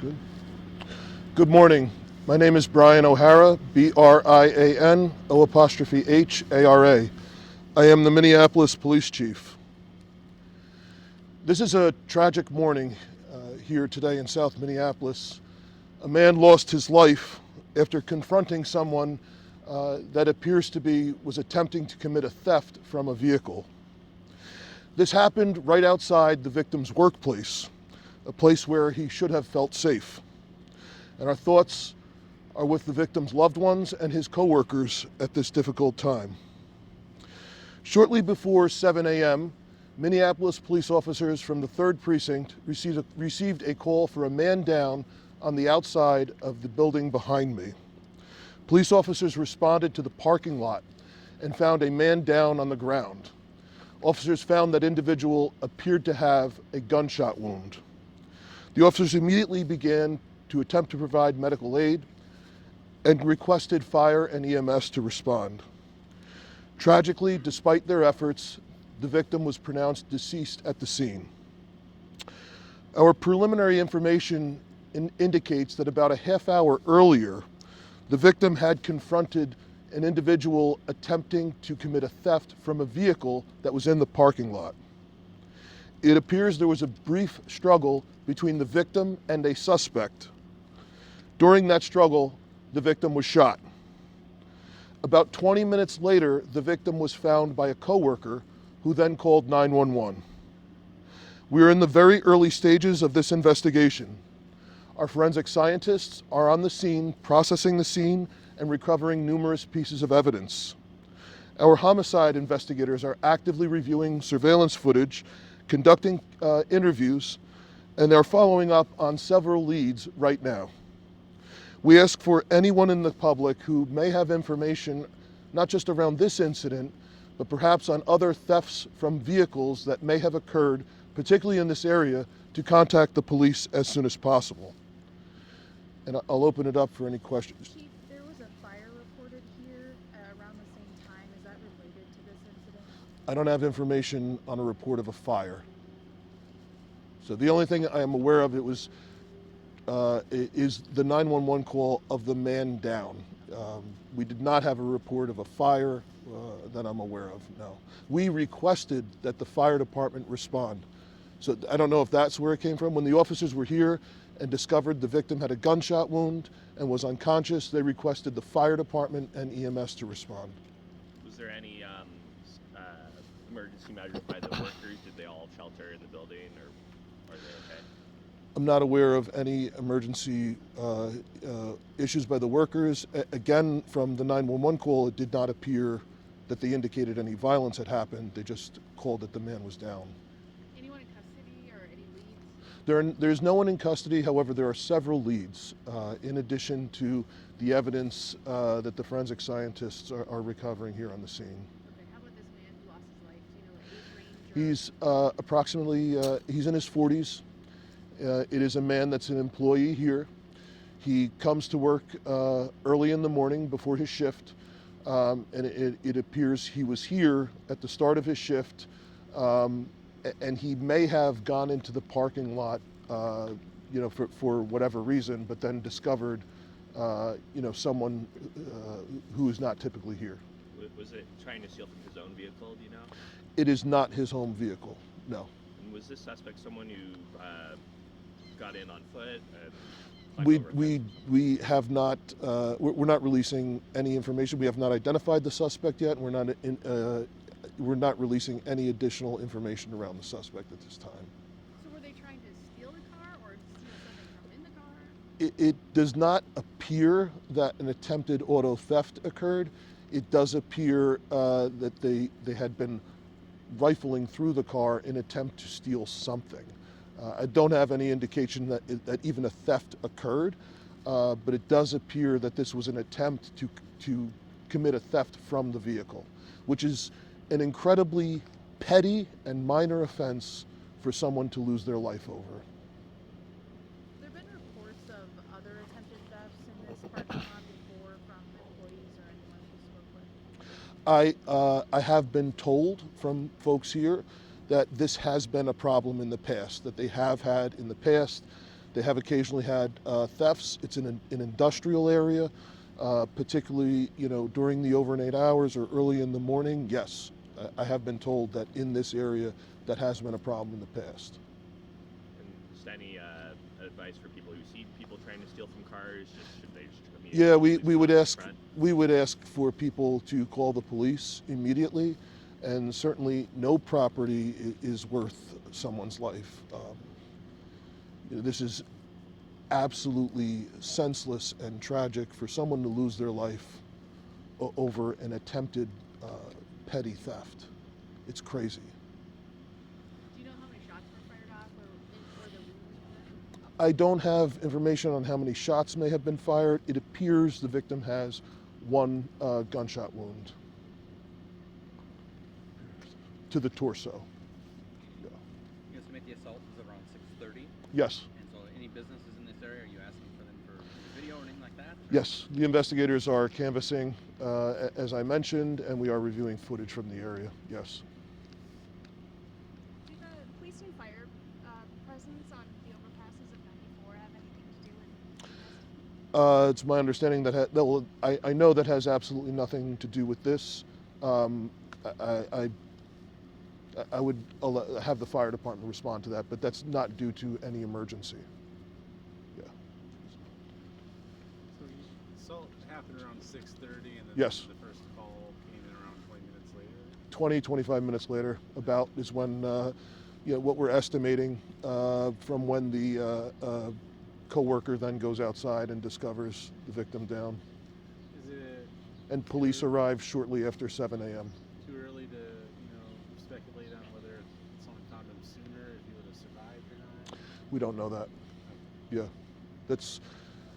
Good. Good morning. My name is Brian O'Hara, Brian O''Hara. I am the Minneapolis Police Chief. This is a tragic morning here today in South Minneapolis. A man lost his life after confronting someone that appears to be was attempting to commit a theft from a vehicle. This happened right outside the victim's workplace, a place where he should have felt safe. And our thoughts are with the victim's loved ones and his coworkers at this difficult time. Shortly before 7 a.m., Minneapolis police officers from the 3rd Precinct received a call for a man down on the outside of the building behind me. Police officers responded to the parking lot and found a man down on the ground. Officers found that individual appeared to have a gunshot wound. The officers immediately began to attempt to provide medical aid and requested fire and EMS to respond. Tragically, despite their efforts, the victim was pronounced deceased at the scene. Our preliminary information indicates that about a half hour earlier, the victim had confronted an individual attempting to commit a theft from a vehicle that was in the parking lot. It appears there was a brief struggle between the victim and a suspect. During that struggle, the victim was shot. About 20 minutes later, the victim was found by a coworker who then called 911. We are in the very early stages of this investigation. Our forensic scientists are on the scene, processing the scene and recovering numerous pieces of evidence. Our homicide investigators are actively reviewing surveillance footage, conducting interviews, and they're following up on several leads right now. We ask for anyone in the public who may have information, not just around this incident, but perhaps on other thefts from vehicles that may have occurred, particularly in this area, to contact the police as soon as possible. And I'll open it up for any questions. Chief, there was a fire reported here around the same time. Is that related to this incident? I don't have information on a report of a fire. So the only thing I am aware of is the 911 call of the man down. We did not have a report of a fire that I'm aware of, no. We requested that the fire department respond. So I don't know if that's where it came from. When the officers were here and discovered the victim had a gunshot wound and was unconscious, they requested the fire department and EMS to respond. Was there any emergency measures by the workers? Did they all shelter in the building, or are they okay? I'm not aware of any emergency issues by the workers. Again, from the 911 call, it did not appear that they indicated any violence had happened. They just called that the man was down. Anyone in custody or any leads? There's no one in custody. However, there are several leads, in addition to the evidence that the forensic scientists are recovering here on the scene. Okay, how about this man who lost his life? Do you know age range? He's approximately, he's in his 40s. It is a man that's an employee here. He comes to work early in the morning before his shift, and it appears he was here at the start of his shift, and he may have gone into the parking lot, for whatever reason, but then discovered, someone who is not typically here. Was it trying to steal from his own vehicle, do you know? It is not his home vehicle, no. And was this suspect someone who got in on foot? We have not, we're not releasing any information. We have not identified the suspect yet, and we're not releasing any additional information around the suspect at this time. So were they trying to steal the car or steal something from in the car? It does not appear that an attempted auto theft occurred. It does appear that they had been rifling through the car in attempt to steal something. I don't have any indication that even a theft occurred, but it does appear that this was an attempt to commit a theft from the vehicle, which is an incredibly petty and minor offense for someone to lose their life over. Have there been reports of other attempted thefts in this parking lot before from employees or anyone you spoke with? I have been told from folks here that this has been a problem in the past, that they have had in the past They have occasionally had thefts. It's in an industrial area, particularly during the overnight hours or early in the morning. Yes, I have been told that in this area that has been a problem in the past. And just any advice for people who see people trying to steal from cars? Should they just Yeah, immediately we would stop in ask front? we would ask for people to call the police immediately, and certainly no property is worth someone's life. This is absolutely senseless and tragic for someone to lose their life over an attempted petty theft. It's crazy. Do you know how many shots were fired off or the wounds were? I don't have information on how many shots may have been fired. It appears the victim has one gunshot wound to the torso. Yeah. You estimate the assault was around 6:30, Yes. and so any businesses in this area, are you asking for them for video or anything like that? Yes, the investigators are canvassing, as I mentioned, and we are reviewing footage from the area. Yes. Do the police and fire presence on the overpasses of 94 have anything to do with this? It's my understanding that I know that has absolutely nothing to do with this. I would have the fire department respond to that, but that's not due to any emergency. Yeah. So the assault happened around 6:30, and then Yes. the first call came in around 20 minutes later. 20, 25 minutes later, about is when what we're estimating from when the co-worker then goes outside and discovers the victim down. Is it And police arrive shortly after 7 a.m. too early to speculate on whether someone found him sooner, if he would have survived or not? We don't know that. Yeah,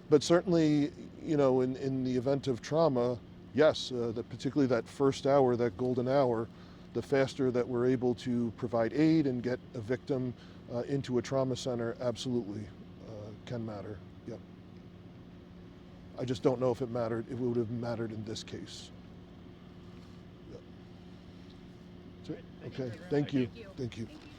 but certainly, in the event of trauma, yes, particularly that first hour, that golden hour, the faster that we're able to provide aid and get a victim into a trauma center, absolutely can matter. Yeah. I just don't know if it would have mattered in this case. Yeah. Okay, thank you. Thank you. Thank you. Thank you.